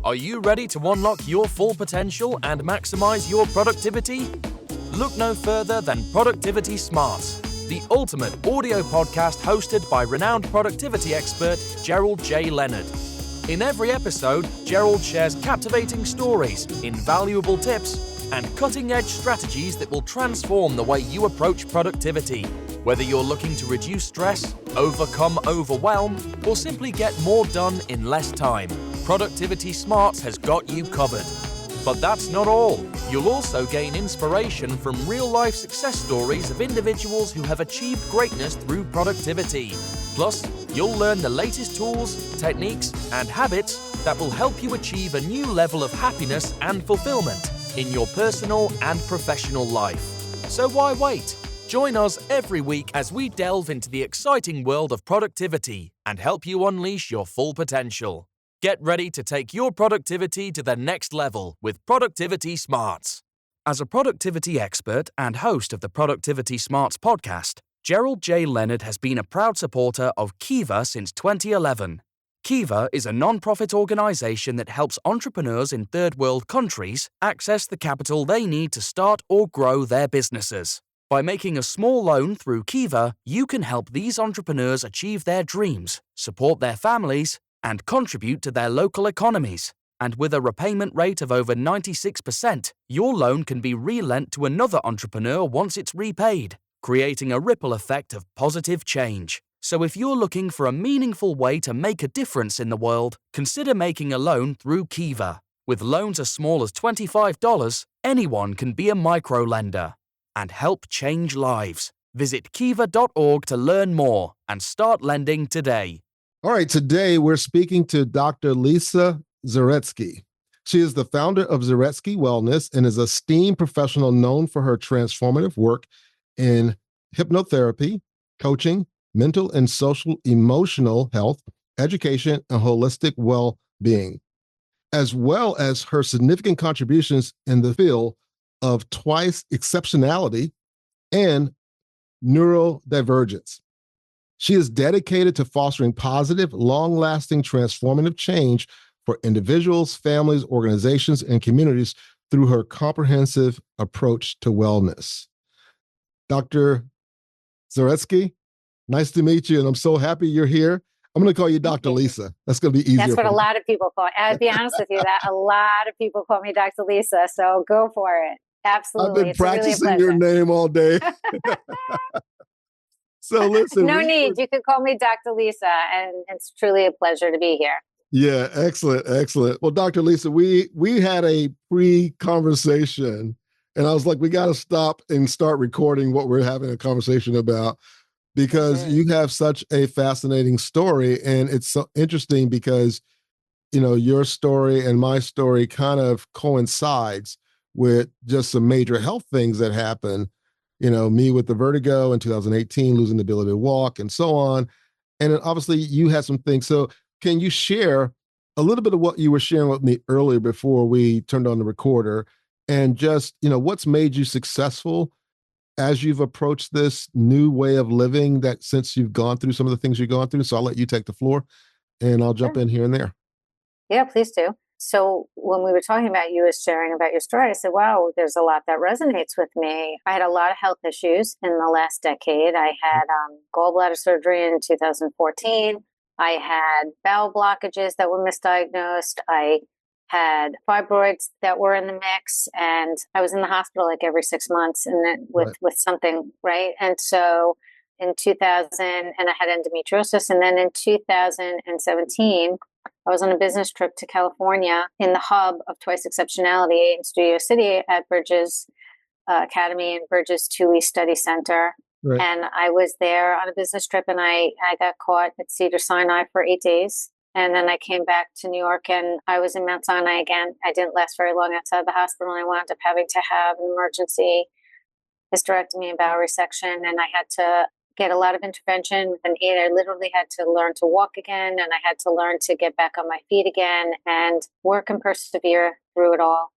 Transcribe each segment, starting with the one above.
Are you ready to unlock your full potential and maximize your productivity? Look no further than Productivity Smarts, the ultimate audio podcast hosted by renowned productivity expert Gerald J. Leonard. In every episode, Gerald shares captivating stories, invaluable tips, and cutting-edge strategies that will transform the way you approach productivity. Whether you're looking to reduce stress, overcome overwhelm, or simply get more done in less time, Productivity Smarts has got you covered. But that's not all. You'll also gain inspiration from real-life success stories of individuals who have achieved greatness through productivity. Plus, you'll learn the latest tools, techniques, and habits that will help you achieve a new level of happiness and fulfillment in your personal and professional life. So why wait? Join us every week as we delve into the exciting world of productivity and help you unleash your full potential. Get ready to take your productivity to the next level with Productivity Smarts. As a productivity expert and host of the Productivity Smarts podcast, Gerald J. Leonard has been a proud supporter of Kiva since 2011. Kiva is a non-profit organization that helps entrepreneurs in third world countries access the capital they need to start or grow their businesses. By making a small loan through Kiva, you can help these entrepreneurs achieve their dreams, support their families, and contribute to their local economies. And with a repayment rate of over 96%, your loan can be relent to another entrepreneur once it's repaid, creating a ripple effect of positive change. So if you're looking for a meaningful way to make a difference in the world, consider making a loan through Kiva. With loans as small as $25, anyone can be a microlender and help change lives. Visit kiva.org to learn more and start lending today. All right, today we're speaking to Dr. Lisa Zaretsky. She is the founder of Zaretsky Wellness and is a STEAM professional known for her transformative work in hypnotherapy, coaching, mental and social emotional health, education, and holistic well-being, as well as her significant contributions in the field of twice exceptionality and neurodivergence. She is dedicated to fostering positive, long-lasting, transformative change for individuals, families, organizations, and communities through her comprehensive approach to wellness. Dr. Zaretsky, nice to meet you, and I'm so happy you're here. I'm going to call you Dr. Lisa. That's going to be easier. That's what a lot of people call me. I'll be honest with you, that a lot of people call me Dr. Lisa, so go for it. Absolutely. I've been practicing your name all day. So listen. No need. You can call me Dr. Lisa, and it's truly a pleasure to be here. Yeah, excellent, excellent. Well, Dr. Lisa, we had a pre-conversation, and I was like, we got to stop and start recording what we're having a conversation about, because you have such a fascinating story, and it's so interesting because, you know, your story and my story kind of coincides with just some major health things that happen. You know, me with the vertigo in 2018, losing the ability to walk and so on. And then obviously you had some things. So can you share a little bit of what you were sharing with me earlier before we turned on the recorder, and just, you know, what's made you successful as you've approached this new way of living, that since you've gone through some of the things you've gone through? So I'll let you take the floor and I'll jump in here and there. Yeah, please do. So when we were talking about you as sharing about your story, I said, wow, there's a lot that resonates with me. I had a lot of health issues in the last decade. I had gallbladder surgery in 2014. I had bowel blockages that were misdiagnosed. I had fibroids that were in the mix, and I was in the hospital like every 6 months and then with something, right? And so in 2000, and I had endometriosis. And then in 2017, I was on a business trip to California in the hub of Twice Exceptionality in Studio City at Bridges Academy and Bridges 2E Study Center. Right. And I was there on a business trip, and I got caught at Cedar Sinai for 8 days. And then I came back to New York, and I was in Mount Sinai again. I didn't last very long outside the hospital, and I wound up having to have an emergency hysterectomy and bowel resection. And I had to get a lot of intervention with an aid. I literally had to learn to walk again, and I had to learn to get back on my feet again and work and persevere through it all.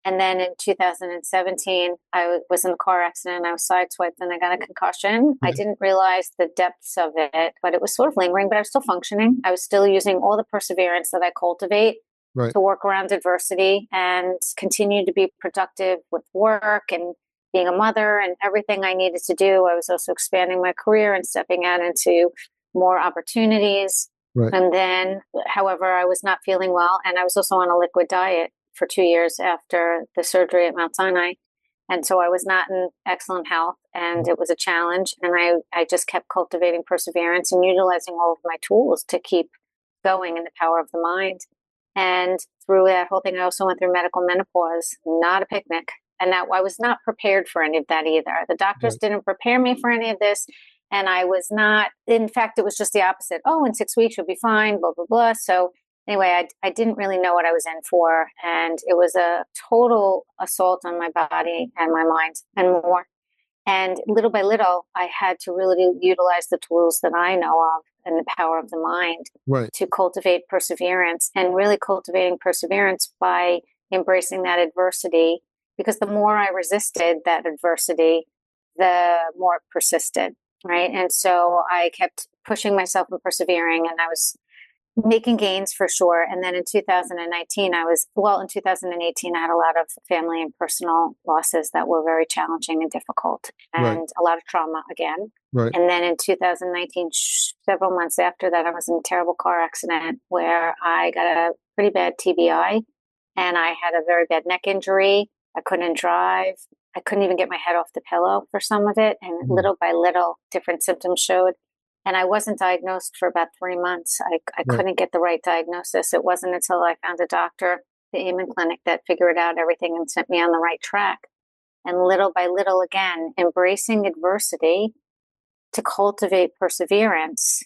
And then in 2017, I was in a car accident. I was sideswiped and I got a concussion. I didn't realize the depths of it, but it was sort of lingering, but I was still functioning. I was still using all the perseverance that I cultivate Right. to work around adversity and continue to be productive with work and being a mother and everything I needed to do. I was also expanding my career and stepping out into more opportunities. Right. And then, however, I was not feeling well. And I was also on a liquid diet for 2 years after the surgery at Mount Sinai. And so I was not in excellent health, and it was a challenge. And I just kept cultivating perseverance and utilizing all of my tools to keep going in the power of the mind. And through that whole thing, I also went through medical menopause, not a picnic. And that I was not prepared for any of that either. The doctors Right. didn't prepare me for any of this. And I was not, in fact, it was just the opposite. Oh, in 6 weeks, you'll be fine, blah, blah, blah. So anyway, I didn't really know what I was in for. And it was a total assault on my body and my mind and more. And little by little, I had to really utilize the tools that I know of and the power of the mind Right. to cultivate perseverance, and really cultivating perseverance by embracing that adversity. Because the more I resisted that adversity, the more it persisted. Right. And so I kept pushing myself and persevering, and I was making gains for sure. And then in 2019, in 2018, I had a lot of family and personal losses that were very challenging and difficult, and Right. a lot of trauma again. Right. And then in 2019, several months after that, I was in a terrible car accident where I got a pretty bad TBI, and I had a very bad neck injury. I couldn't drive. I couldn't even get my head off the pillow for some of it. And little by little, different symptoms showed. And I wasn't diagnosed for about 3 months. I Right. couldn't get the right diagnosis. It wasn't until I found a doctor, the Amen Clinic, that figured out everything and sent me on the right track. And little by little, again, embracing adversity to cultivate perseverance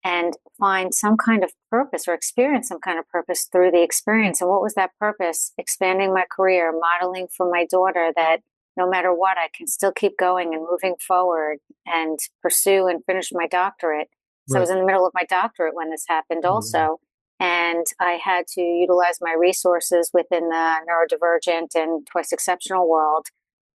and find some kind of purpose, or experience some kind of purpose through the experience. And what was that purpose? Expanding my career, modeling for my daughter that no matter what, I can still keep going and moving forward and pursue and finish my doctorate. So I was in the middle of my doctorate when this happened also. And I had to utilize my resources within the neurodivergent and twice exceptional world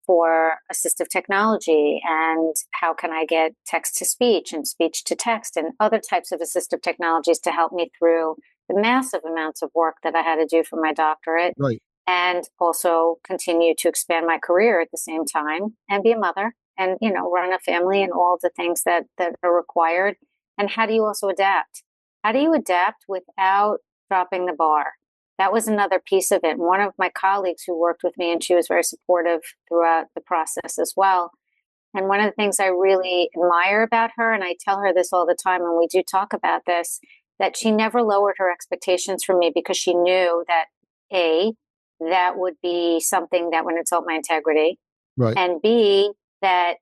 for assistive technology, and how can I get text to speech and speech to text and other types of assistive technologies to help me through the massive amounts of work that I had to do for my doctorate. Right. And also continue to expand my career at the same time and be a mother and, run a family and all the things that are required. And how do you also adapt? How do you adapt without dropping the bar? That was another piece of it. One of my colleagues who worked with me, and she was very supportive throughout the process as well. And one of the things I really admire about her, and I tell her this all the time when we do talk about this, that she never lowered her expectations for me, because she knew that that would be something that would insult my integrity. Right. And B, that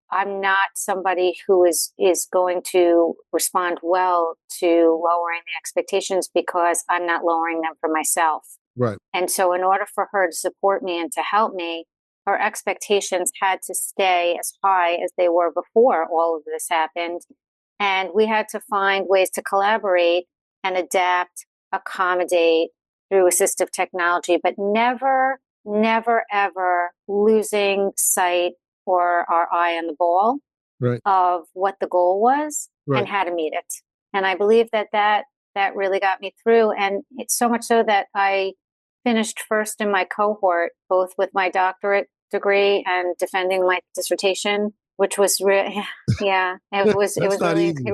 I'm not somebody who is going to respond well to lowering the expectations, because I'm not lowering them for myself. Right. And so in order for her to support me and to help me, her expectations had to stay as high as they were before all of this happened. And we had to find ways to collaborate and adapt, accommodate through assistive technology, but never, never, ever losing sight or our eye on the ball of what the goal was and how to meet it. And I believe that really got me through. And it's so much so that I finished first in my cohort, both with my doctorate degree and defending my dissertation, which was it was really easy.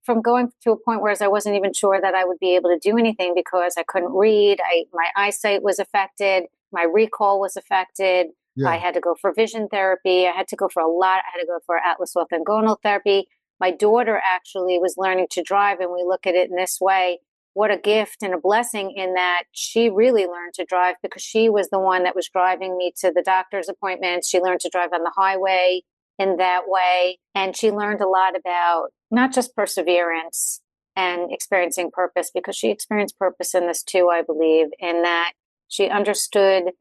From going to a point where I wasn't even sure that I would be able to do anything, because I couldn't read. My eyesight was affected. My recall was affected. Yeah. I had to go for vision therapy. I had to go for a lot. I had to go for atlas orthogonal therapy. My daughter actually was learning to drive, and we look at it in this way. What a gift and a blessing in that she really learned to drive, because she was the one that was driving me to the doctor's appointments. She learned to drive on the highway in that way. And she learned a lot about not just perseverance and experiencing purpose, because she experienced purpose in this too, I believe, in that she understood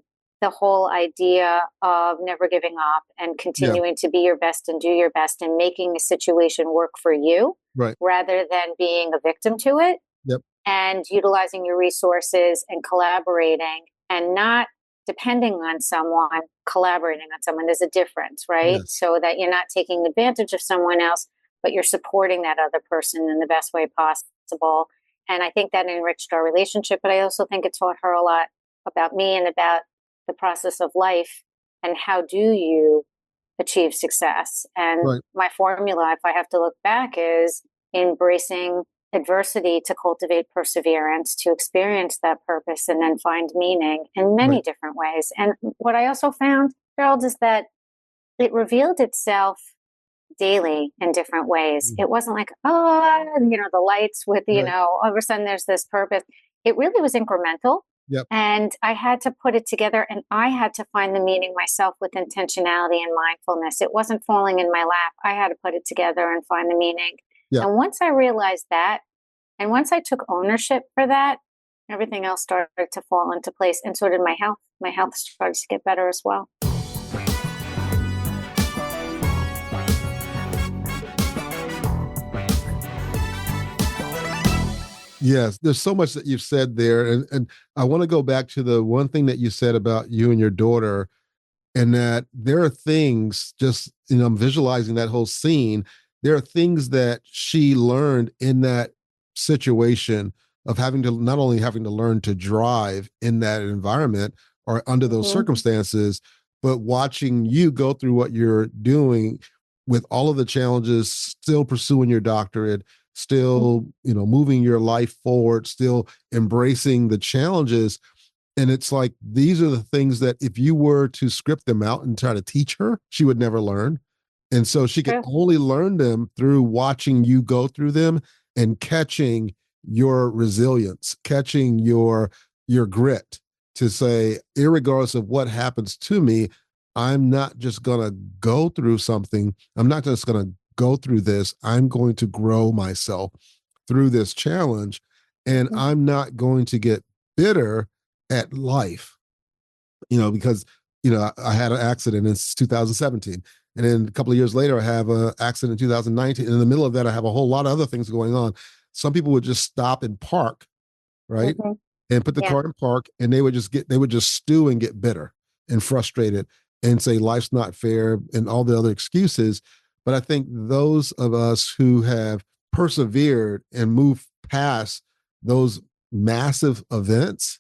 the whole idea of never giving up and continuing to be your best and do your best and making a situation work for you rather than being a victim to it. Yep. And utilizing your resources and collaborating and not depending on someone, collaborating on someone. There's a difference, right? Yes. So that you're not taking advantage of someone else, but you're supporting that other person in the best way possible. And I think that enriched our relationship, but I also think it taught her a lot about me and about the process of life and how do you achieve success. And Right. my formula, if I have to look back, is embracing adversity to cultivate perseverance, to experience that purpose and then find meaning in many Right. different ways. And what I also found, Gerald, is that it revealed itself daily in different ways. Mm. It wasn't like, the lights with, Right. all of a sudden there's this purpose. It really was incremental. Yep. And I had to put it together and I had to find the meaning myself with intentionality and mindfulness. It wasn't falling in my lap. I had to put it together and find the meaning. Yep. And once I realized that, and once I took ownership for that, everything else started to fall into place. And so did my health. My health started to get better as well. Yes, there's so much that you've said there. And I want to go back to the one thing that you said about you and your daughter, and that there are things just, I'm visualizing that whole scene. There are things that she learned in that situation of having to not only having to learn to drive in that environment or under those Mm-hmm. circumstances, but watching you go through what you're doing with all of the challenges, still pursuing your doctorate, still, moving your life forward, still embracing the challenges. And it's like, these are the things that if you were to script them out and try to teach her, she would never learn. And so she could True. only learn them through watching you go through them and catching your resilience, catching your grit to say, irregardless of what happens to me, I'm not just going to go through something. I'm not just going to go through this. I'm going to grow myself through this challenge. And Mm-hmm. I'm not going to get bitter at life, because, I had an accident in 2017. And then a couple of years later, I have an accident in 2019. And in the middle of that, I have a whole lot of other things going on. Some people would just stop and park, right? Mm-hmm. And put the Yeah. car in park, and they would just stew and get bitter and frustrated and say life's not fair and all the other excuses. But I think those of us who have persevered and moved past those massive events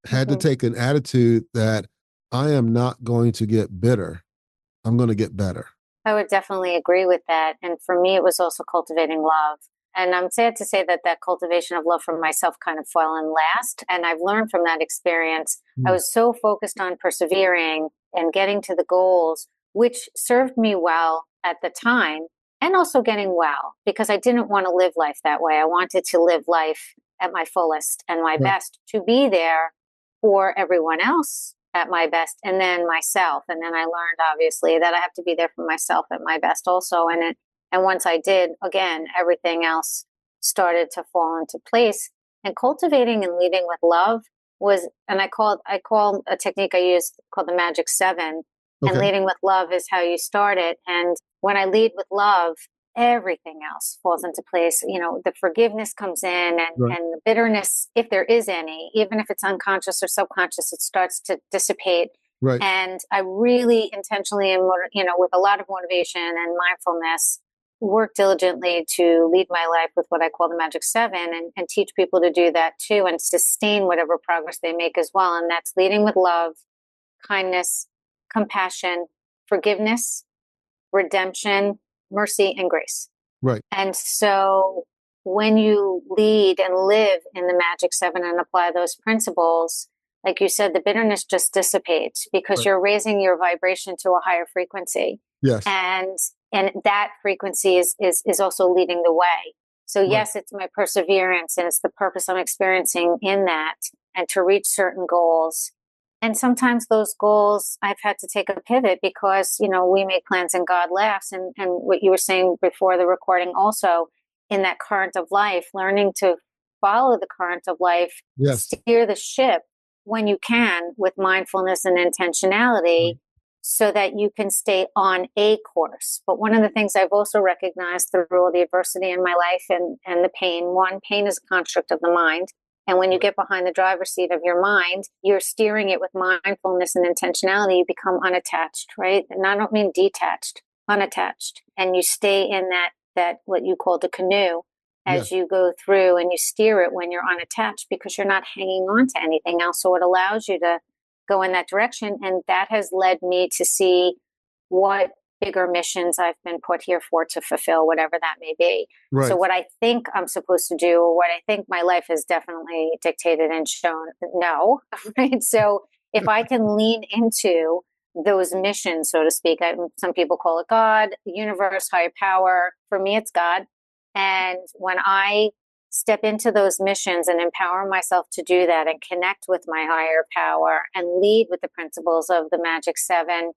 had to Mm-hmm. take an attitude that I am not going to get bitter. I'm going to get better. I would definitely agree with that. And for me, it was also cultivating love. And I'm sad to say that that cultivation of love for myself kind of fell in last. And I've learned from that experience. I was so focused on persevering and getting to the goals, which served me well at the time, and also getting well, because I didn't want to live life that way. I wanted to live life at my fullest and my Right. best, to be there for everyone else at my best, and then myself. And then I learned, obviously, that I have to be there for myself at my best also. And once I did, again, everything else started to fall into place. And cultivating and leading with love was, and I call a technique I use called the Magic 7. And Okay. leading with love is how you start it. And when I lead with love, everything else falls into place. The forgiveness comes in, Right. and the bitterness, if there is any, even if it's unconscious or subconscious, it starts to dissipate. Right. And I really intentionally, and with a lot of motivation and mindfulness, work diligently to lead my life with what I call the Magic 7, and teach people to do that too, and sustain whatever progress they make as well. And that's leading with love, kindness, compassion, forgiveness, redemption, mercy, and grace. Right. And so when you lead and live in the Magic 7 and apply those principles, like you said, the bitterness just dissipates because Right. you're raising your vibration to a higher frequency. Yes. And that frequency is also leading the way. So yes, it's my perseverance and it's the purpose I'm experiencing in that, and to reach certain goals. And sometimes those goals, I've had to take a pivot because, we make plans and God laughs. And what you were saying before the recording also, in that current of life, learning to follow the current of life, Yes. steer the ship when you can with mindfulness and intentionality, so that you can stay on a course. But one of the things I've also recognized through all the adversity in my life and the pain, pain is a construct of the mind. And when you get behind the driver's seat of your mind, you're steering it with mindfulness and intentionality. You become unattached, right? And I don't mean detached, unattached. And you stay in that what you call the canoe, as you go through, and you steer it when you're unattached, because you're not hanging on to anything else. So it allows you to go in that direction. And that has led me to see what bigger missions I've been put here for to fulfill, whatever that may be. Right. So what I think I'm supposed to do, or what I think my life has definitely dictated and shown, no, right? So if I can lean into those missions, so to speak, some people call it God, the universe, higher power. For me, it's God. And when I step into those missions and empower myself to do that and connect with my higher power and lead with the principles of the Magic Seven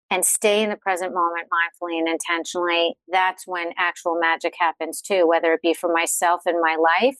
and stay in the present moment mindfully and intentionally, that's when actual magic happens too, whether it be for myself in my life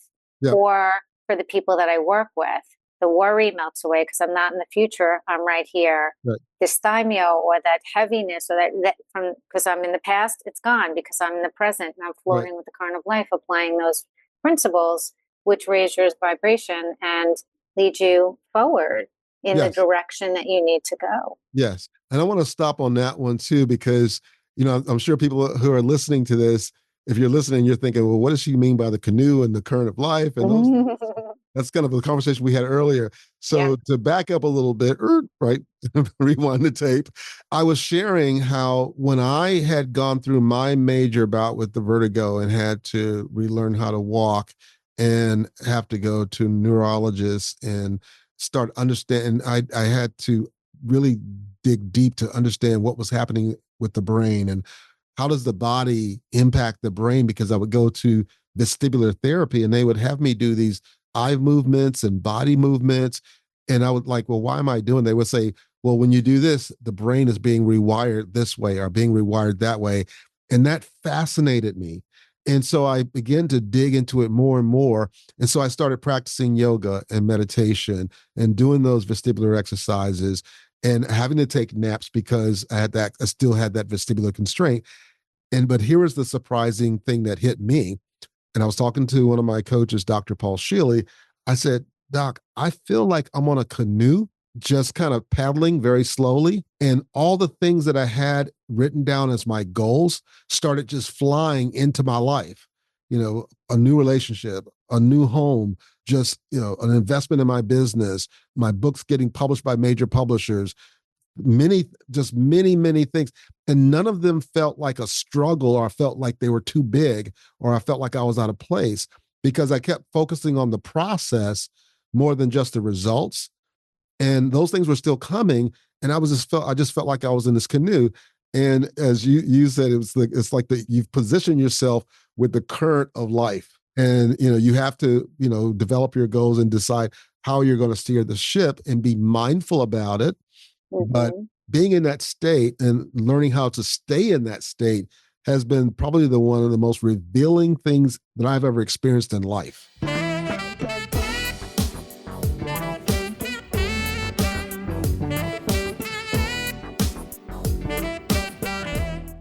or for the people that I work with. The worry melts away because I'm not in the future. I'm right here. Right. Dysthymia or that heaviness or that from because I'm in the past, it's gone because I'm in the present and I'm floating with the current of life, applying those principles, which raise your vibration and lead you forward in the direction that you need to go. Yes. And I want to stop on that one too, because, I'm sure people who are listening to this, if you're listening, you're thinking, well, what does she mean by the canoe and the current of life? And those, that's kind of the conversation we had earlier. So to back up a little bit, right, rewind the tape, I was sharing how when I had gone through my major bout with the vertigo and had to relearn how to walk and have to go to neurologists and start understanding, I had to really dig deep to understand what was happening with the brain and how does the body impact the brain, because I would go to vestibular therapy and they would have me do these eye movements and body movements. And I would like, well, why am I doing? They would say, well, when you do this, the brain is being rewired this way or being rewired that way. And that fascinated me. And so I began to dig into it more and more. And so I started practicing yoga and meditation and doing those vestibular exercises and having to take naps because I still had that vestibular constraint. But here was the surprising thing that hit me. And I was talking to one of my coaches, Dr. Paul Shealy. I said, Doc, I feel like I'm on a canoe, just kind of paddling very slowly. And all the things that I had written down as my goals started just flying into my life. A new relationship, a new home, just, an investment in my business, my books getting published by major publishers, many things. And none of them felt like a struggle, or I felt like they were too big, or I felt like I was out of place, because I kept focusing on the process more than just the results. And those things were still coming. And I just felt like I was in this canoe. And as you said, it's like you've positioned yourself with the current of life. And, you have to, develop your goals and decide how you're going to steer the ship and be mindful about it. Mm-hmm. But being in that state and learning how to stay in that state has been probably one of the most revealing things that I've ever experienced in life.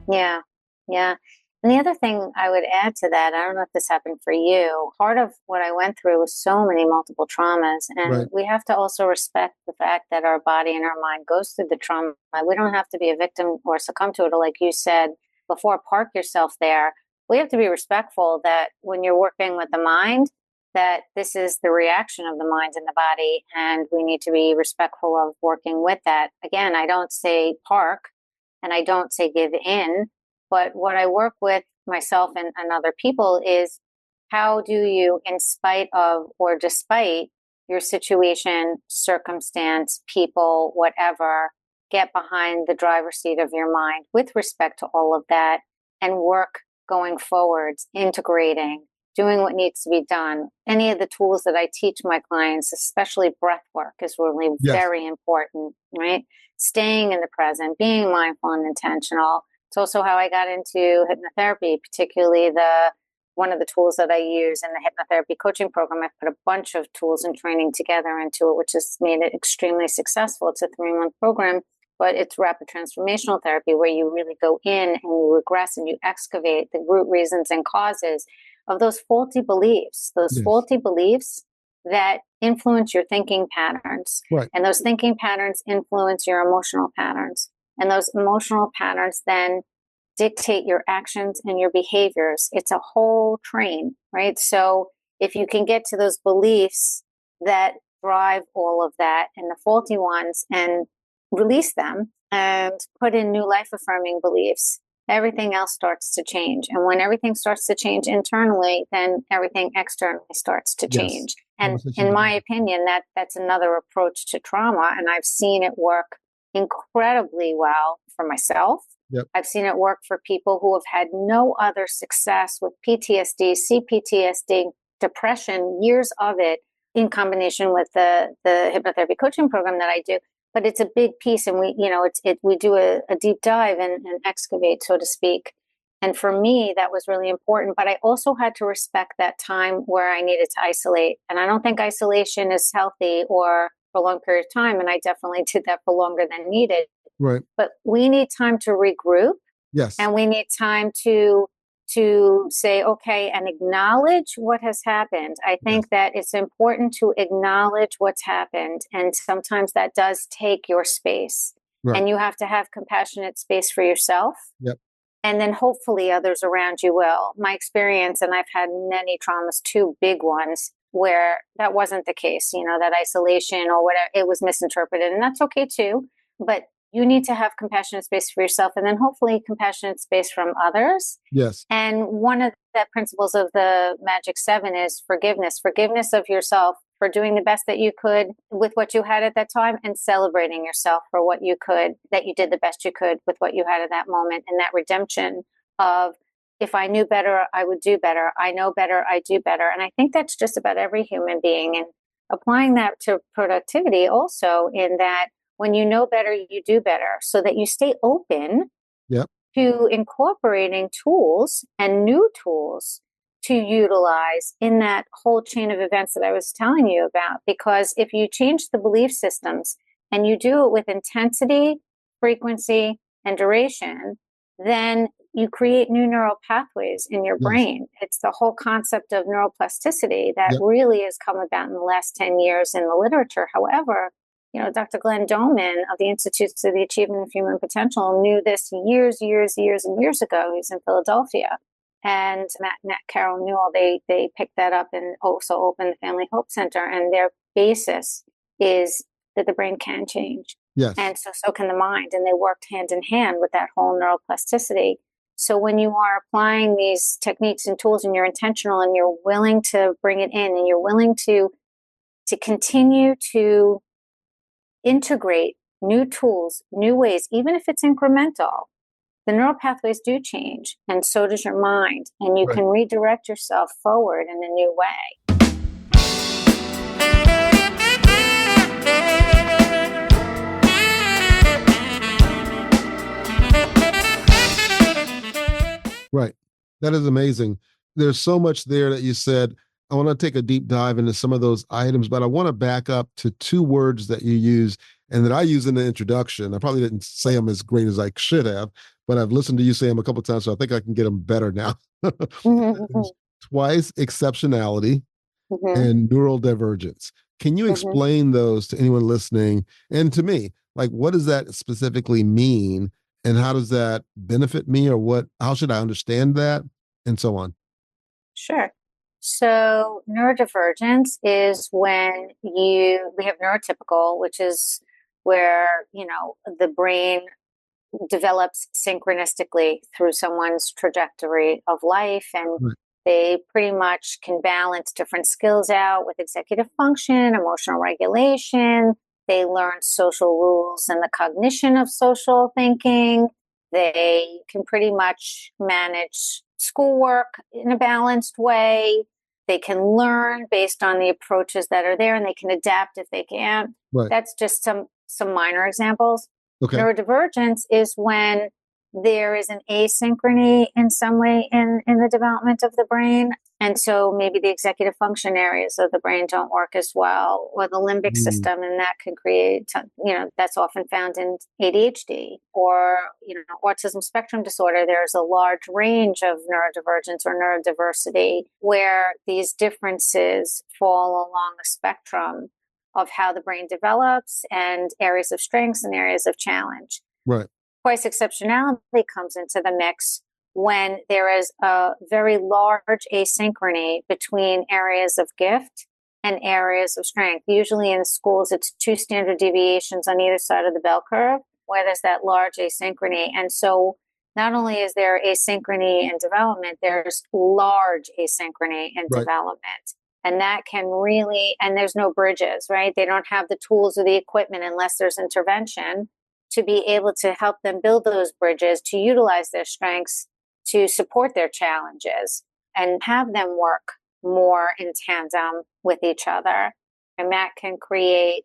Yeah. Yeah. And the other thing I would add to that, I don't know if this happened for you, part of what I went through was so many multiple traumas. And we have to also respect the fact that our body and our mind goes through the trauma. We don't have to be a victim or succumb to it. Or like you said before, park yourself there. We have to be respectful that when you're working with the mind, that this is the reaction of the mind and the body. And we need to be respectful of working with that. Again, I don't say park and I don't say give in. But what I work with myself and other people is how do you, in spite of or despite your situation, circumstance, people, whatever, get behind the driver's seat of your mind with respect to all of that and work going forwards, integrating, doing what needs to be done. Any of the tools that I teach my clients, especially breath work, is really very important, right? Staying in the present, being mindful and intentional. It's also how I got into hypnotherapy, particularly one of the tools that I use in the hypnotherapy coaching program. I put a bunch of tools and training together into it, which has made it extremely successful. It's a 3-month program, but it's rapid transformational therapy where you really go in and you regress and you excavate the root reasons and causes of those faulty beliefs, that influence your thinking patterns. Right. And those thinking patterns influence your emotional patterns. And those emotional patterns then dictate your actions and your behaviors. It's a whole train, right? So if you can get to those beliefs that drive all of that and the faulty ones and release them and put in new life affirming beliefs, everything else starts to change. And when everything starts to change internally, then everything externally starts to change. And in my opinion, that's another approach to trauma. And I've seen it work incredibly well for myself. Yep. I've seen it work for people who have had no other success with PTSD, CPTSD, depression, years of it, in combination with the hypnotherapy coaching program that I do. But it's a big piece, and we do a deep dive and excavate, so to speak. And for me, that was really important. But I also had to respect that time where I needed to isolate. And I don't think isolation is healthy or for a long period of time. And I definitely did that for longer than needed. Right. But we need time to regroup. Yes. And we need time to say, okay, and acknowledge what has happened. I think that it's important to acknowledge what's happened. And sometimes that does take your space. Right. And you have to have compassionate space for yourself. Yep. And then hopefully others around you will. My experience, and I've had many traumas, 2 big ones, where that wasn't the case, that isolation or whatever, it was misinterpreted. And that's okay too. But you need to have compassionate space for yourself, and then hopefully compassionate space from others. Yes. And one of the principles of the Magic 7 is forgiveness of yourself for doing the best that you could with what you had at that time, and celebrating yourself for what you could, that you did the best you could with what you had at that moment. And that redemption of, if I knew better, I would do better. I know better, I do better. And I think that's just about every human being. And applying that to productivity also, in that when you know better, you do better, so that you stay open to incorporating tools and new tools to utilize in that whole chain of events that I was telling you about. Because if you change the belief systems and you do it with intensity, frequency, and duration, then you create new neural pathways in your brain. It's the whole concept of neuroplasticity that really has come about in the last 10 years in the literature. However, Dr. Glenn Doman of the Institutes of the Achievement of Human Potential knew this years and years ago. He's in Philadelphia. And Matt Carroll Newell, they picked that up and also opened the Family Hope Center. And their basis is that the brain can change. Yes. And so can the mind. And they worked hand in hand with that whole neuroplasticity. So when you are applying these techniques and tools, and you're intentional and you're willing to bring it in, and you're willing to continue to integrate new tools, new ways, even if it's incremental, the neural pathways do change, and so does your mind, and you can redirect yourself forward in a new way. Right. That is amazing. There's so much there that you said. I want to take a deep dive into some of those items, but I want to back up to 2 words that you use and that I use in the introduction. I probably didn't say them as great as I should have, but I've listened to you say them a couple of times, so I think I can get them better now. Twice exceptionality and neural divergence. Can you explain those to anyone listening and to me? Like, what does that specifically mean, and how does that benefit me, or how should I understand that, and so on? Sure. So neurodivergence is when we have neurotypical, which is where, the brain develops synchronistically through someone's trajectory of life. And they pretty much can balance different skills out with executive function, emotional regulation. They learn social rules and the cognition of social thinking. They can pretty much manage schoolwork in a balanced way. They can learn based on the approaches that are there, and they can adapt if they can. That's just some minor examples. Okay. Neurodivergence is when there is an asynchrony in some way in the development of the brain. And so maybe the executive function areas of the brain don't work as well, or the limbic system, and that can create, that's often found in ADHD or, autism spectrum disorder. There's a large range of neurodivergence or neurodiversity where these differences fall along the spectrum of how the brain develops and areas of strengths and areas of challenge. Right. twice exceptionality comes into the mix when there is a very large asynchrony between areas of gift and areas of strength. Usually in schools, it's 2 standard deviations on either side of the bell curve where there's that large asynchrony. And so not only is there asynchrony in development, there's large asynchrony in Right. development. And that can really, and there's no bridges, right? They don't have the tools or the equipment unless there's intervention to be able to help them build those bridges, to utilize their strengths, to support their challenges, and have them work more in tandem with each other. And that can create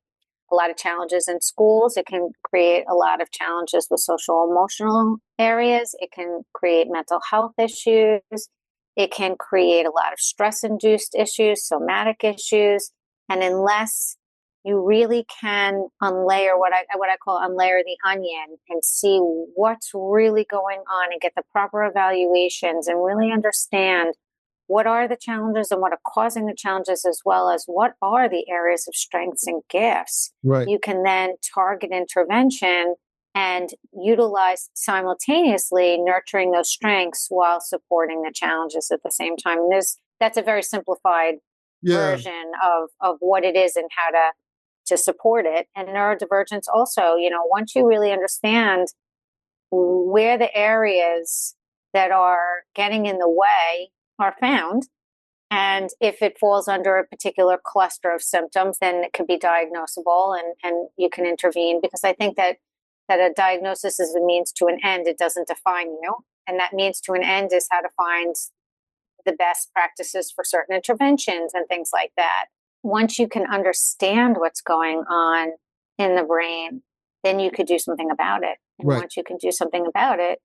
a lot of challenges in schools. It can create a lot of challenges with social emotional areas. It can create mental health issues. It can create a lot of stress-induced issues, somatic issues. And unless you really can unlayer what I call unlayer the onion and see what's really going on and get the proper evaluations and really understand what are the challenges and what are causing the challenges, as well as what are the areas of strengths and gifts. Right. You can then target intervention and utilize simultaneously nurturing those strengths while supporting the challenges at the same time. And that's a very simplified version of what it is and how to support it. And neurodivergence also, once you really understand where the areas that are getting in the way are found, and if it falls under a particular cluster of symptoms, then it could be diagnosable and you can intervene, because I think that a diagnosis is a means to an end. It doesn't define you. And that means to an end is how to find the best practices for certain interventions and things like that. Once you can understand what's going on in the brain, then you could do something about it. And once you can do something about it,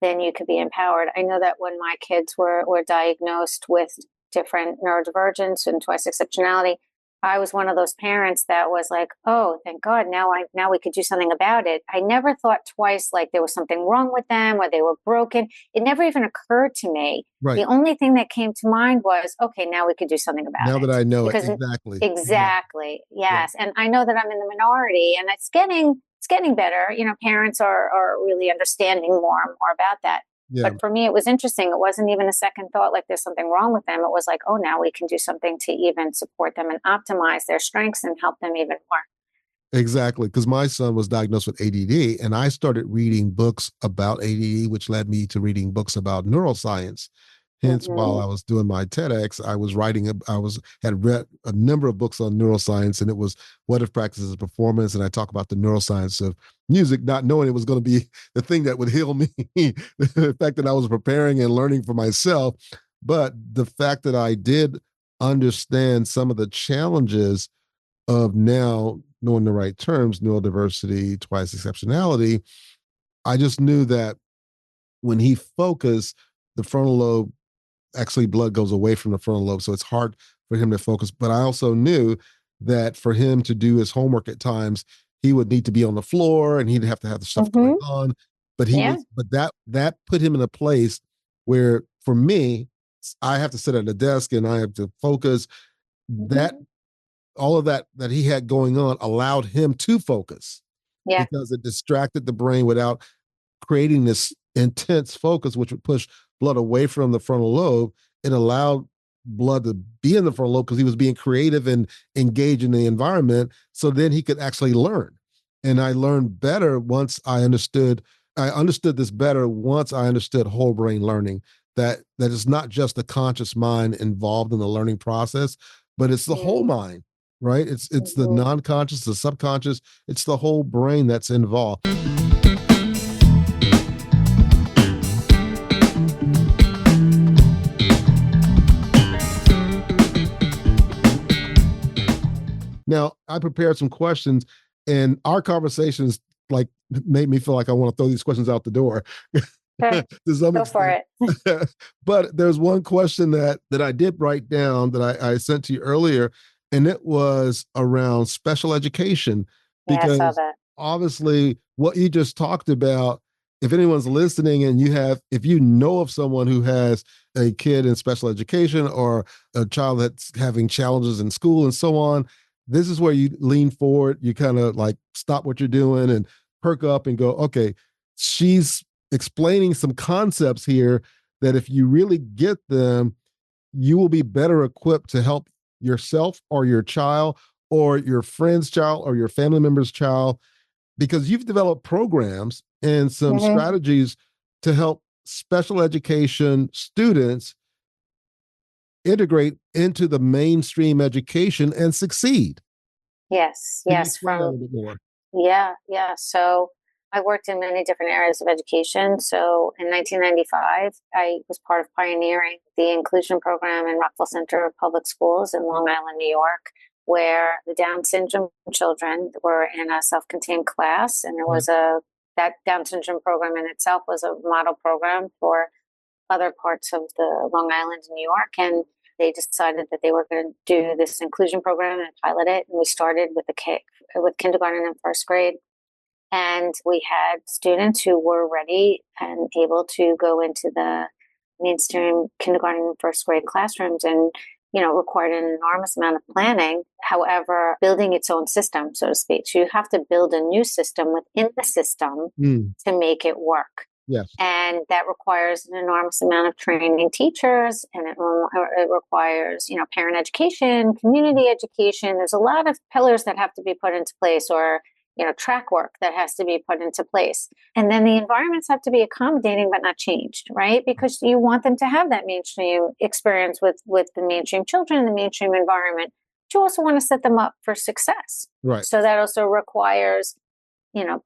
then you could be empowered. I know that when my kids were diagnosed with different neurodivergence and twice exceptionality, I was one of those parents that was like, oh, thank God, now we could do something about it. I never thought twice like there was something wrong with them or they were broken. It never even occurred to me. Right. The only thing that came to mind was, okay, now we could do something about it. Now that I know because it. Exactly. Exactly. Yes. Yeah. And I know that I'm in the minority, and it's getting better. Parents are really understanding more and more about that. Yeah. But for me, it was interesting. It wasn't even a second thought like there's something wrong with them. It was like, oh, now we can do something to even support them and optimize their strengths and help them even more. Exactly. Because my son was diagnosed with ADD, and I started reading books about ADD, which led me to reading books about neuroscience. Hence, while I was doing my TEDx, had read a number of books on neuroscience, and it was What If Practices Performance, and I talk about the neuroscience of music, not knowing it was going to be the thing that would heal me. The fact that I was preparing and learning for myself, but the fact that I did understand some of the challenges of now knowing the right terms, neurodiversity, twice exceptionality, I just knew that when he focused, the frontal lobe, actually blood goes away from the frontal lobe, so it's hard for him to focus. But I also knew that for him to do his homework at times, he would need to be on the floor and he'd have to have the stuff going on. But that put him in a place where, for me, I have to sit at a desk and I have to focus. That all of that he had going on allowed him to focus, because it distracted the brain without creating this intense focus, which would push blood away from the frontal lobe. It allowed blood to be in the frontal lobe because he was being creative and engaged in the environment. So then he could actually learn. And I learned better once I understood this better once I understood whole brain learning, that it's not just the conscious mind involved in the learning process, but it's the whole mind, right? It's the non-conscious, the subconscious, it's the whole brain that's involved. Now, I prepared some questions, and our conversations made me feel like I want to throw these questions out the door. Okay. Go for it. But there's one question that I did write down that I sent to you earlier, and it was around special education. Because I saw that. Obviously what you just talked about, if anyone's listening and if you know of someone who has a kid in special education or a child that's having challenges in school and so on, this is where you lean forward, you kind of like stop what you're doing and perk up and go, okay, she's explaining some concepts here that if you really get them, you will be better equipped to help yourself or your child or your friend's child or your family member's child, because you've developed programs and some strategies to help special education students integrate into the mainstream education and succeed. Yes, Can you yes. explain that a little bit more? Yeah, yeah. So I worked in many different areas of education. So in 1995, I was part of pioneering the inclusion program in Rockville Center Public Schools in Long Island, New York, where the Down syndrome children were in a self-contained class. And there was that Down syndrome program in itself was a model program for other parts of the Long Island, New York. And they decided that they were going to do this inclusion program and pilot it. And we started with with kindergarten and first grade. And we had students who were ready and able to go into the mainstream kindergarten and first grade classrooms, and, required an enormous amount of planning. However, building its own system, so to speak. So you have to build a new system within the system to make it work. Yes. And that requires an enormous amount of training teachers, and it requires, parent education, community education. There's a lot of pillars that have to be put into place, or, track work that has to be put into place. And then the environments have to be accommodating, but not changed, right? Because you want them to have that mainstream experience with the mainstream children in the mainstream environment. But you also want to set them up for success. Right. So that also requires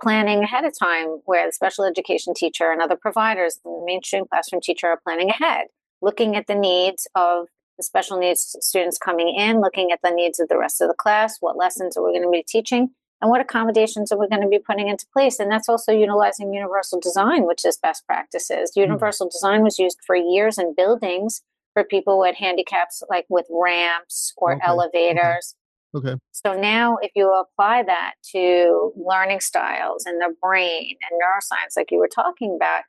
planning ahead of time, where the special education teacher and other providers and the mainstream classroom teacher are planning ahead, looking at the needs of the special needs students coming in, looking at the needs of the rest of the class, what lessons are we going to be teaching, and what accommodations are we going to be putting into place. And that's also utilizing universal design, which is best practices. Universal design was used for years in buildings for people who had handicaps, like with ramps or elevators. Okay. So now if you apply that to learning styles in the brain and neuroscience, like you were talking about,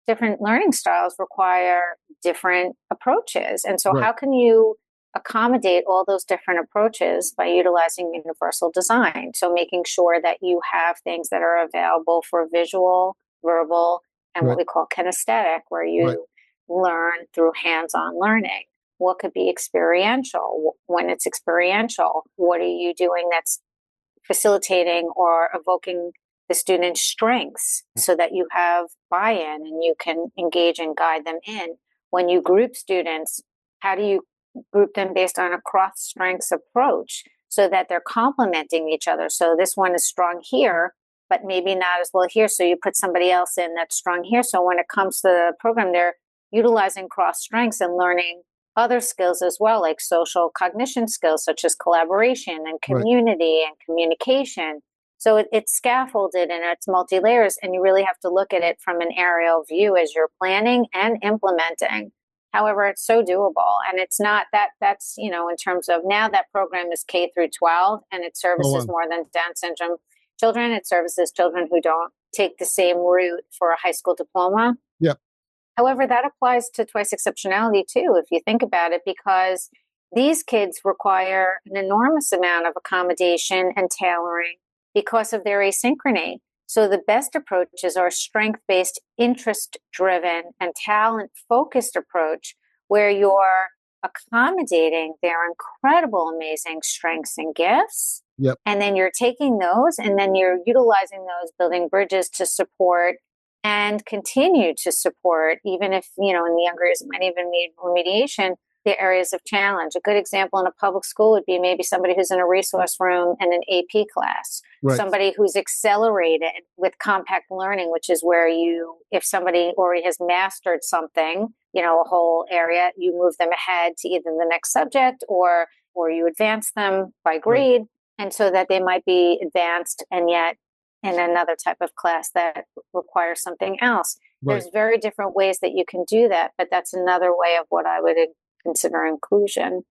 different learning styles require different approaches. And so how can you accommodate all those different approaches by utilizing universal design? So making sure that you have things that are available for visual, verbal, and what we call kinesthetic, where you learn through hands-on learning. What could be experiential? When it's experiential, what are you doing that's facilitating or evoking the student's strengths so that you have buy-in and you can engage and guide them in? When you group students, how do you group them based on a cross-strengths approach so that they're complementing each other? So this one is strong here, but maybe not as well here. So you put somebody else in that's strong here. So when it comes to the program, they're utilizing cross-strengths and learning other skills as well, like social cognition skills, such as collaboration and community and communication. So it's scaffolded and it's multi-layers, and you really have to look at it from an aerial view as you're planning and implementing. However, it's so doable. And it's not that's, in terms of now that program is K through 12, and it services more than Down syndrome children. It services children who don't take the same route for a high school diploma. Yep. However, that applies to twice exceptionality too, if you think about it, because these kids require an enormous amount of accommodation and tailoring because of their asynchrony. So the best approaches are strength-based, interest-driven, and talent-focused approach, where you're accommodating their incredible, amazing strengths and gifts. Yep. And then you're taking those and then you're utilizing those, building bridges to support and continue to support, even if, in the younger years, it might even need remediation, the areas of challenge. A good example in a public school would be maybe somebody who's in a resource room in an AP class, somebody who's accelerated with compact learning, which is where if somebody already has mastered something, a whole area, you move them ahead to either the next subject or you advance them by grade. And so that they might be advanced and yet in another type of class that requires something else. There's very different ways that you can do that, but that's another way of what I would consider inclusion.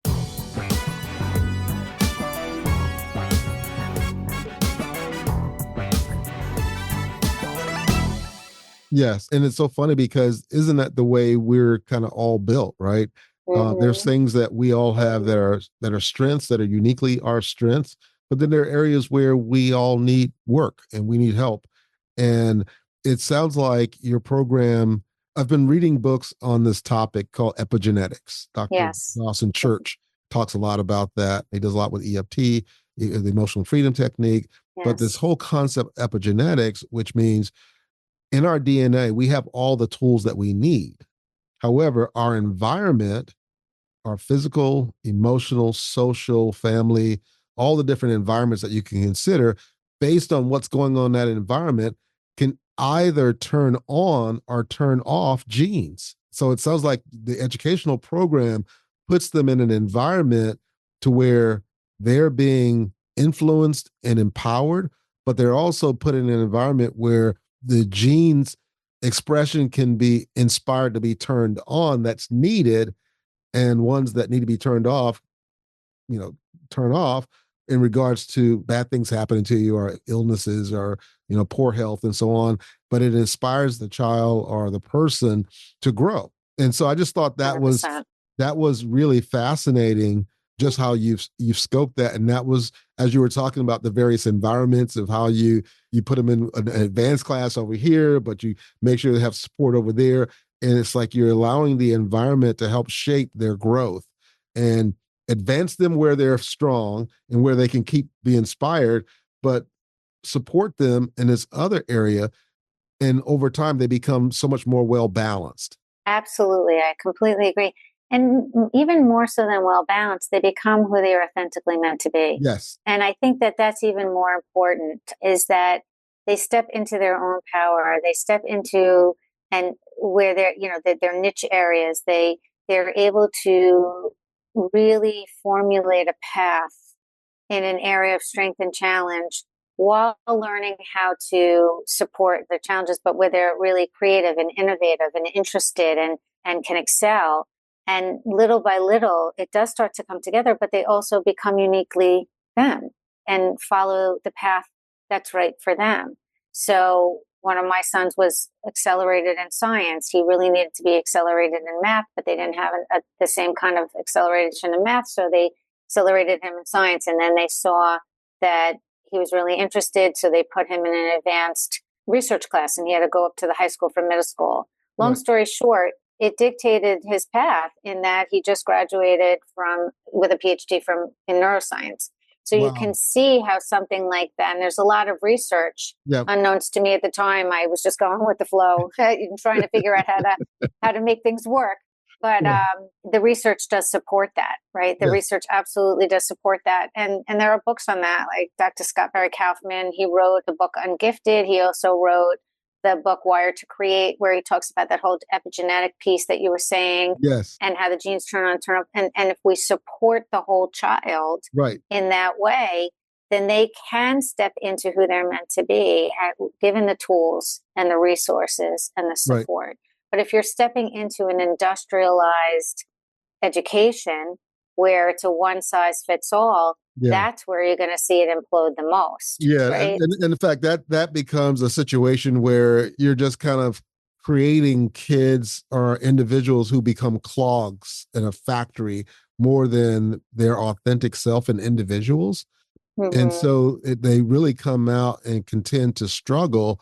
Yes. And it's so funny because isn't that the way we're kind of all built, right? There's things that we all have that are strengths, that are uniquely our strengths, but then there are areas where we all need work and we need help. And it sounds like your program, I've been reading books on this topic called epigenetics. Dr. Yes. Dawson Church talks a lot about that. He does a lot with EFT, the emotional freedom technique. But this Yes. whole concept of epigenetics, which means in our DNA, we have all the tools that we need. However, our environment, our physical, emotional, social, family, all the different environments that you can consider based on what's going on in that environment can either turn on or turn off genes. So it sounds like the educational program puts them in an environment to where they're being influenced and empowered, but they're also put in an environment where the genes expression can be inspired to be turned on that's needed, and ones that need to be turned off, turn off in regards to bad things happening to you or illnesses or, poor health and so on. But it inspires the child or the person to grow. And so I just thought that was 100%. really fascinating, just how you've scoped that. And that was, as you were talking about the various environments of how you put them in an advanced class over here, but you make sure they have support over there. And it's like you're allowing the environment to help shape their growth and advance them where they're strong and where they can keep be inspired, but support them in this other area. And over time, they become so much more well balanced. Absolutely. I completely agree. And even more so than well balanced, they become who they are authentically meant to be. Yes. And I think that that's even more important, is that they step into their own power. They step into, and where they're, their niche areas, they're able to really formulate a path in an area of strength and challenge while learning how to support the challenges, but where they're really creative and innovative and interested and can excel. And little by little, it does start to come together, but they also become uniquely them and follow the path that's right for them. So one of my sons was accelerated in science. He really needed to be accelerated in math, but they didn't have the same kind of acceleration in math. So they accelerated him in science. And then they saw that he was really interested. So they put him in an advanced research class, and he had to go up to the high school from middle school. Long story short, it dictated his path in that he just graduated with a PhD in neuroscience. So you can see how something like that, and there's a lot of research unknowns to me at the time. I was just going with the flow and trying to figure out how to make things work. But the research does support that, right? The research absolutely does support that. And there are books on that, like Dr. Scott Barry Kaufman. He wrote the book Ungifted. He also wrote the book Wired to Create, where he talks about that whole epigenetic piece that you were saying, and how the genes turn on, turn off. And if we support the whole child in that way, then they can step into who they're meant to be, given the tools and the resources and the support. Right. But if you're stepping into an industrialized education where it's a one size fits all, that's where you're going to see it implode the most. Yeah. Right? And in fact, that becomes a situation where you're just kind of creating kids or individuals who become clogs in a factory more than their authentic self and individuals. Mm-hmm. And so they really come out and contend to struggle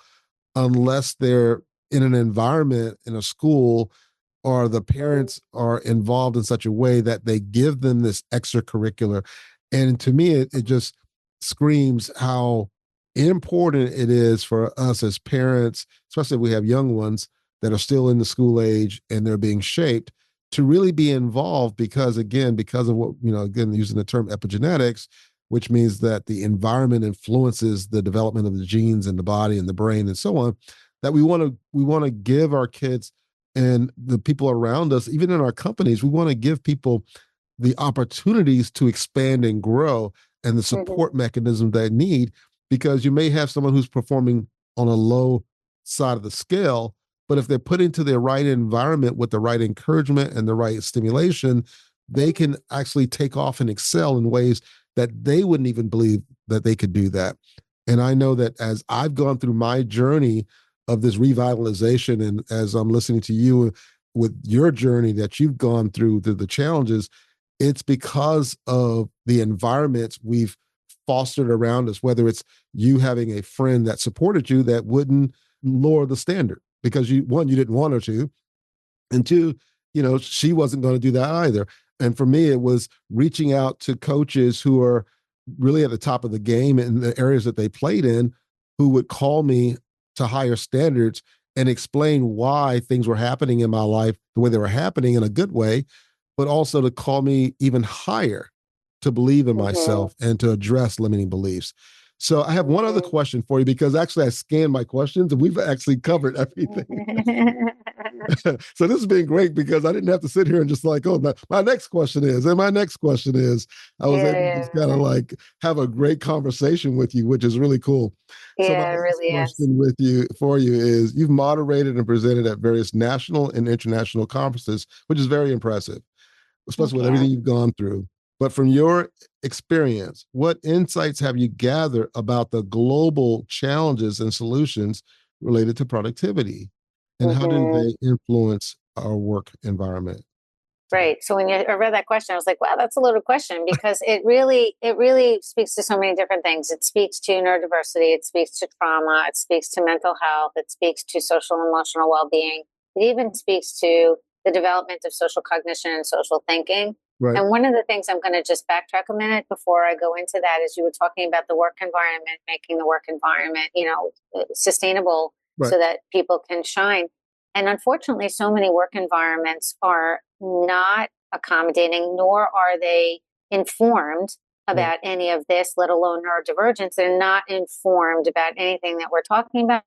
unless they're in an environment, in a school, or the parents are involved in such a way that they give them this extracurricular. And to me, it just screams how important it is for us as parents, especially if we have young ones that are still in the school age and they're being shaped, to really be involved because of what, again, using the term epigenetics, which means that the environment influences the development of the genes in the body and the brain and so on, that we want to give our kids and the people around us, even in our companies, we want to give people the opportunities to expand and grow and the support mechanism they need, because you may have someone who's performing on a low side of the scale, but if they're put into the right environment with the right encouragement and the right stimulation, they can actually take off and excel in ways that they wouldn't even believe that they could do that. And I know that as I've gone through my journey of this revitalization, and as I'm listening to you with your journey that you've gone through the challenges, it's because of the environments we've fostered around us, whether it's you having a friend that supported you that wouldn't lower the standard because you didn't want her to, and two, she wasn't going to do that either. And for me, it was reaching out to coaches who are really at the top of the game in the areas that they played in, who would call me to higher standards and explain why things were happening in my life the way they were happening in a good way, but also to call me even higher to believe in myself and to address limiting beliefs. So I have one other question for you, because actually I scanned my questions and we've actually covered everything. So this has been great because I didn't have to sit here and just like, oh, my next question is, and my next question is. I was able to just kind of like have a great conversation with you, which is really cool. So my next question for you is, you've moderated and presented at various national and international conferences, which is very impressive, especially with everything you've gone through. But from your experience, what insights have you gathered about the global challenges and solutions related to productivity? And how do they influence our work environment? Right. So when I read that question, I was like, wow, that's a loaded question, because it really speaks to so many different things. It speaks to neurodiversity. It speaks to trauma. It speaks to mental health. It speaks to social and emotional well-being. It even speaks to the development of social cognition and social thinking. Right. And one of the things, I'm going to just backtrack a minute before I go into that, is you were talking about the work environment, making the work environment, sustainable, so that people can shine. And unfortunately, so many work environments are not accommodating, nor are they informed about any of this, let alone neurodivergence. They're not informed about anything that we're talking about,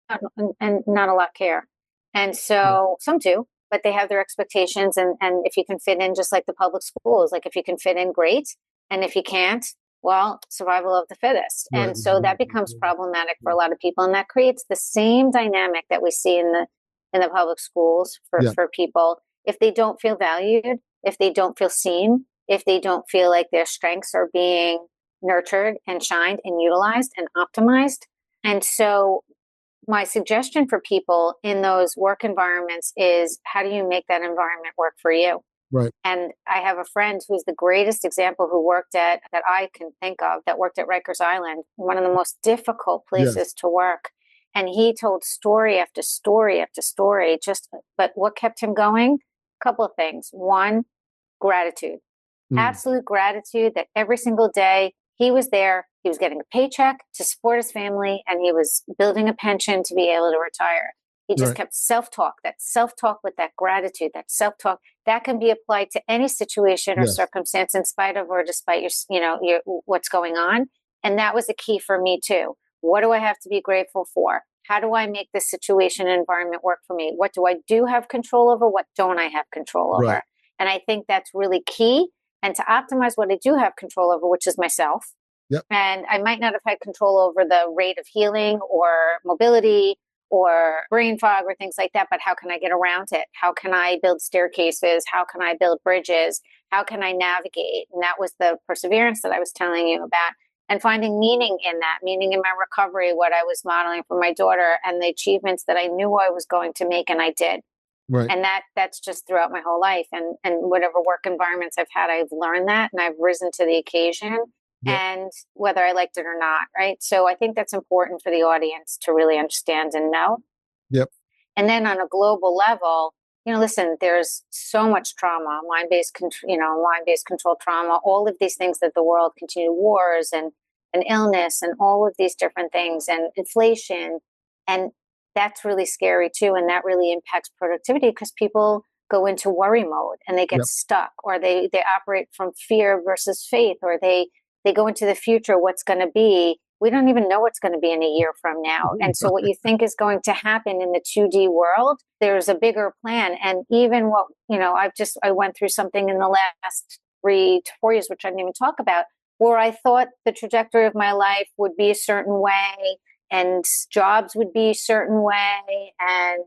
and not a lot care. And so some do, but they have their expectations. And if you can fit in, just like the public schools, like if you can fit in, great. And if you can't, well, survival of the fittest. Right. And so that becomes problematic for a lot of people. And that creates the same dynamic that we see in the public schools for people. If they don't feel valued, if they don't feel seen, if they don't feel like their strengths are being nurtured and shined and utilized and optimized. And so my suggestion for people in those work environments is, how do you make that environment work for you? Right. And I have a friend who's the greatest example, who worked that I can think of, that worked at Rikers Island, one of the most difficult places to work. And he told story after story after story, but what kept him going? A couple of things. One, gratitude, absolute gratitude that every single day he was there, he was getting a paycheck to support his family, and he was building a pension to be able to retire. He just kept self-talk with that gratitude, that self-talk that can be applied to any situation or circumstance, in spite of or despite your what's going on. And that was a key for me too. What do I have to be grateful for? How do I make this situation and environment work for me? What do I have control over? What don't I have control over? Right. And I think that's really key. And to optimize what I do have control over, which is myself. Yep. And I might not have had control over the rate of healing or mobility or brain fog or things like that, but how can I get around it? How can I build staircases? How can I build bridges? How can I navigate? And that was the perseverance that I was telling you about. And finding meaning in that, meaning in my recovery, what I was modeling for my daughter, and the achievements that I knew I was going to make, and I did. Right. And that's just throughout my whole life. And whatever work environments I've had, I've learned that, and I've risen to the occasion, and whether I liked it or not. Right. So I think that's important for the audience to really understand and know. Yep. And then on a global level, listen, there's so much trauma, mind-based control trauma, all of these things that the world continue, wars and illness and all of these different things, and inflation. And that's really scary too. And that really impacts productivity, because people go into worry mode and they get stuck, or they operate from fear versus faith, or they go into the future, what's going to be. We don't even know what's going to be in a year from now. And so what you think is going to happen in the 2D world, there's a bigger plan. And even what, I went through something in the last 3 to 4 years, which I didn't even talk about, where I thought the trajectory of my life would be a certain way, and jobs would be a certain way, and,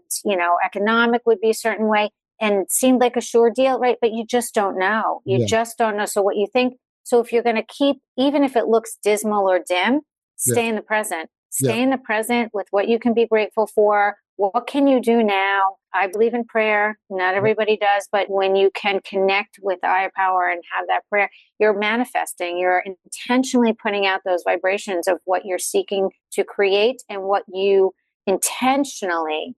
economic would be a certain way, and it seemed like a sure deal, right? But you just don't know. You just don't know. So what you think, so if you're going to keep, even if it looks dismal or dim, stay in the present. Stay in the present with what you can be grateful for. What can you do now? I believe in prayer. Not everybody does, but when you can connect with the higher power and have that prayer, you're manifesting. You're intentionally putting out those vibrations of what you're seeking to create and what you intentionally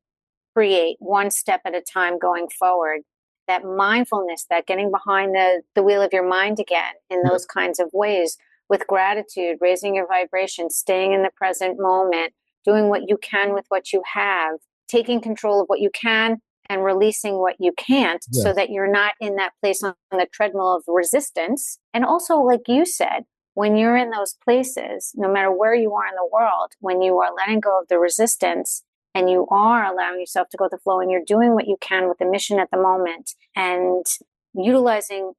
create one step at a time going forward. That mindfulness, that getting behind the wheel of your mind again in those kinds of ways, with gratitude, raising your vibration, staying in the present moment, doing what you can with what you have, taking control of what you can and releasing what you can't, so that you're not in that place on the treadmill of resistance. And also, like you said, when you're in those places, no matter where you are in the world, when you are letting go of the resistance and you are allowing yourself to go with the flow and you're doing what you can with the mission at the moment and utilizing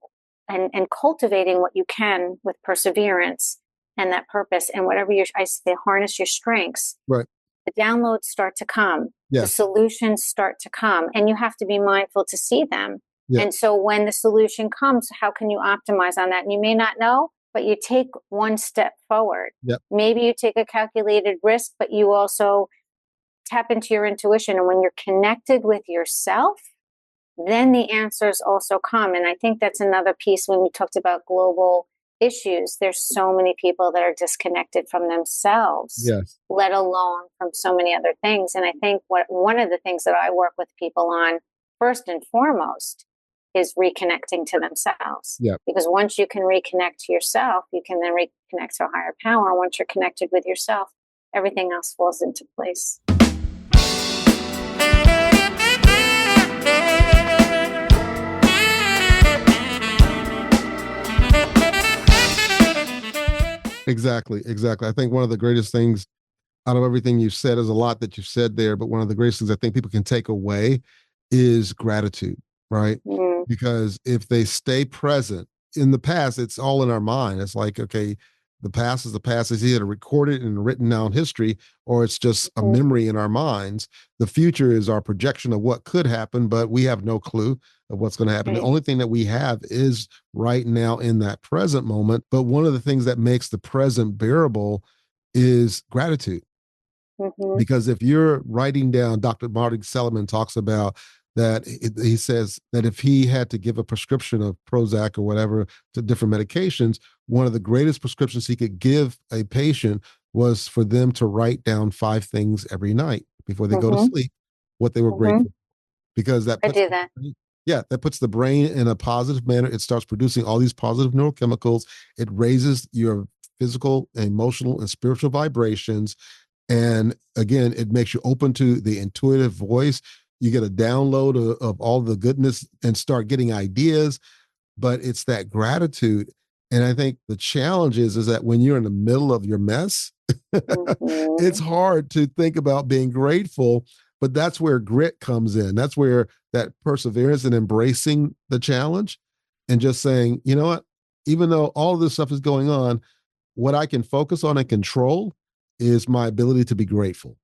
and cultivating what you can with perseverance and that purpose and whatever I say, harness your strengths. Right. The downloads start to come. The solutions start to come, and you have to be mindful to see them. And so when the solution comes, how can you optimize on that? And you may not know, but you take one step forward. Maybe you take a calculated risk, but you also tap into your intuition. And when you're connected with yourself, then the answers also come. And I think that's another piece when we talked about global issues. There's so many people that are disconnected from themselves, let alone from so many other things. And I think one of the things that I work with people on first and foremost is reconnecting to themselves. Because once you can reconnect to yourself, you can then reconnect to a higher power. Once you're connected with yourself, everything else falls into place. Exactly. I think one of the greatest things out of everything you've said is a lot that you've said there, but one of the greatest things I think people can take away is gratitude, right? Because if they stay present in the past, it's all in our mind. It's like, okay, the past is the past. It's either recorded in written down history or it's just a memory in our minds. The future is our projection of what could happen, but we have no clue of what's going to happen. The only thing that we have is right now in that present moment. But one of the things that makes the present bearable is gratitude. Because if you're writing down, Dr. Marty Seligman talks about that, he says that if he had to give a prescription of Prozac or whatever to different medications, one of the greatest prescriptions he could give a patient was for them to write down 5 things every night before they go to sleep, what they were grateful for. Because that puts that puts the brain in a positive manner. It starts producing all these positive neurochemicals. It raises your physical, emotional, and spiritual vibrations. And again, it makes you open to the intuitive voice. You get a download of all the goodness and start getting ideas, but it's that gratitude. And I think the challenge is that when you're in the middle of your mess, it's hard to think about being grateful, but that's where grit comes in. That's where that perseverance and embracing the challenge and just saying, you know what, even though all of this stuff is going on, what I can focus on and control is my ability to be grateful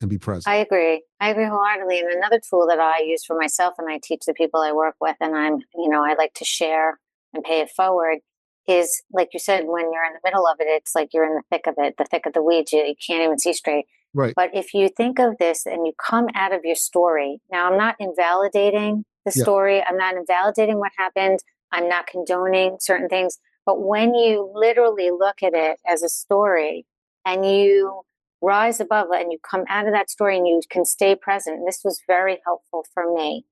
and be present. I agree wholeheartedly. And another tool that I use for myself and I teach the people I work with, and I like to share and pay it forward, is like you said, when you're in the middle of it, it's like you're in the thick of it, the thick of the weeds, you can't even see straight. Right. But if you think of this and you come out of your story, now I'm not invalidating the story. I'm not invalidating what happened. I'm not condoning certain things. But when you literally look at it as a story and you rise above it and you come out of that story and you can stay present, this was very helpful for me,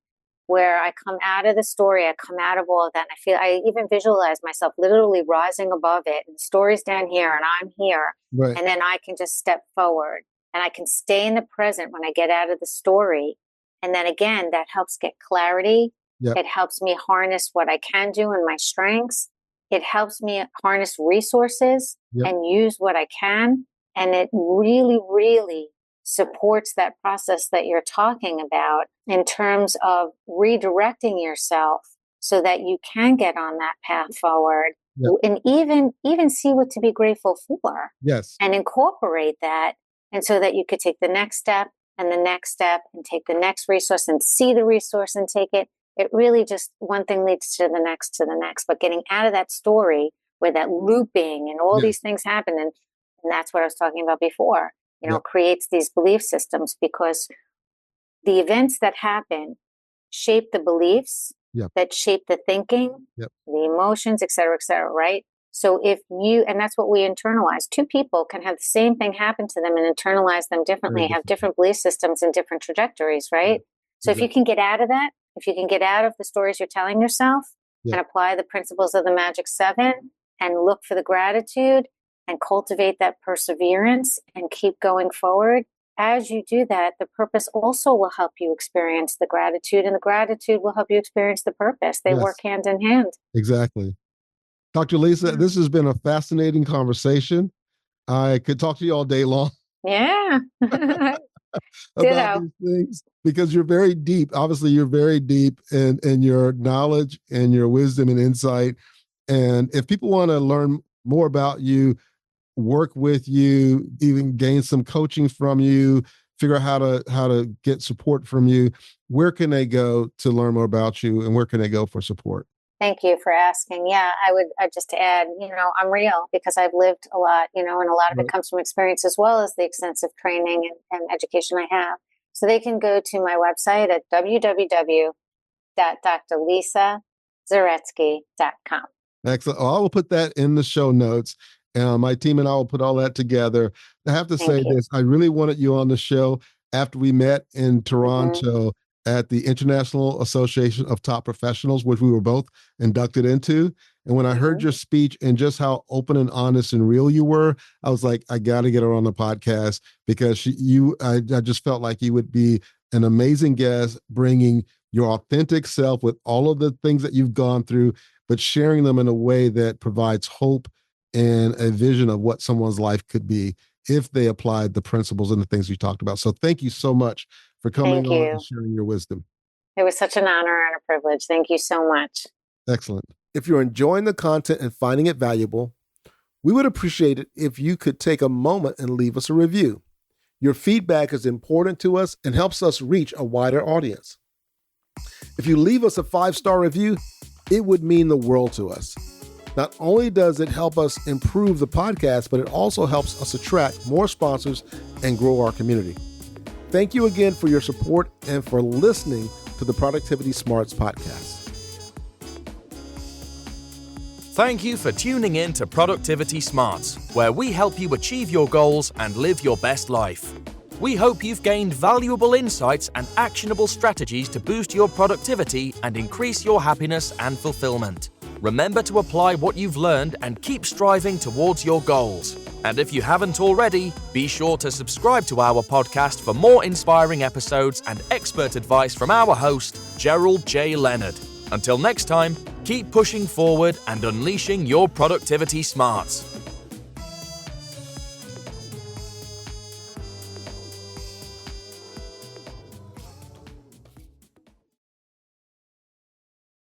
where I come out of the story, I come out of all of that, and I even visualize myself literally rising above it, and the story's down here and I'm here. Right. And then I can just step forward and I can stay in the present when I get out of the story. And then again, that helps get clarity. It helps me harness what I can do and my strengths. It helps me harness resources and use what I can. And it really, really supports that process that you're talking about in terms of redirecting yourself so that you can get on that path forward and even see what to be grateful for. And incorporate that. And so that you could take the next step and the next step and take the next resource and see the resource and take it. It really just one thing leads to the next. But getting out of that story where that looping and all these things happen, and that's what I was talking about before, creates these belief systems, because the events that happen shape the beliefs that shape the thinking, the emotions, et cetera, right? So and that's what we internalize. Two people can have the same thing happen to them and internalize them differently, have different belief systems and different trajectories, right? So if you can get out of that, if you can get out of the stories you're telling yourself and apply the principles of the Magic 7 and look for the gratitude and cultivate that perseverance and keep going forward, as you do that, the purpose also will help you experience the gratitude, and the gratitude will help you experience the purpose. They work hand in hand. Exactly. Dr. Lisa, this has been a fascinating conversation. I could talk to you all day long. Yeah. About these things, because you're very deep. Obviously, you're very deep in your knowledge and your wisdom and insight. And if people want to learn more about you, work with you, even gain some coaching from you, figure out how to get support from you, where can they go to learn more about you, and where can they go for support? Thank you for asking. Yeah, I'd just add, I'm real because I've lived a lot, and a lot of it comes from experience as well as the extensive training and education I have. So they can go to my website at www.drlisazaretsky.com. Excellent. I will put that in the show notes. My team and I will put all that together. I have to say this. I really wanted you on the show after we met in Toronto at the International Association of Top Professionals, which we were both inducted into. And when I heard your speech and just how open and honest and real you were, I was like, I got to get her on the podcast because I just felt like you would be an amazing guest, bringing your authentic self with all of the things that you've gone through, but sharing them in a way that provides hope and a vision of what someone's life could be if they applied the principles and the things we talked about. So thank you so much for coming on and sharing your wisdom. It was such an honor and a privilege. Thank you so much. Excellent. If you're enjoying the content and finding it valuable, we would appreciate it if you could take a moment and leave us a review. Your feedback is important to us and helps us reach a wider audience. If you leave us a 5-star review, it would mean the world to us. Not only does it help us improve the podcast, but it also helps us attract more sponsors and grow our community. Thank you again for your support and for listening to the Productivity Smarts podcast. Thank you for tuning in to Productivity Smarts, where we help you achieve your goals and live your best life. We hope you've gained valuable insights and actionable strategies to boost your productivity and increase your happiness and fulfillment. Remember to apply what you've learned and keep striving towards your goals. And if you haven't already, be sure to subscribe to our podcast for more inspiring episodes and expert advice from our host, Gerald J. Leonard. Until next time, keep pushing forward and unleashing your productivity smarts.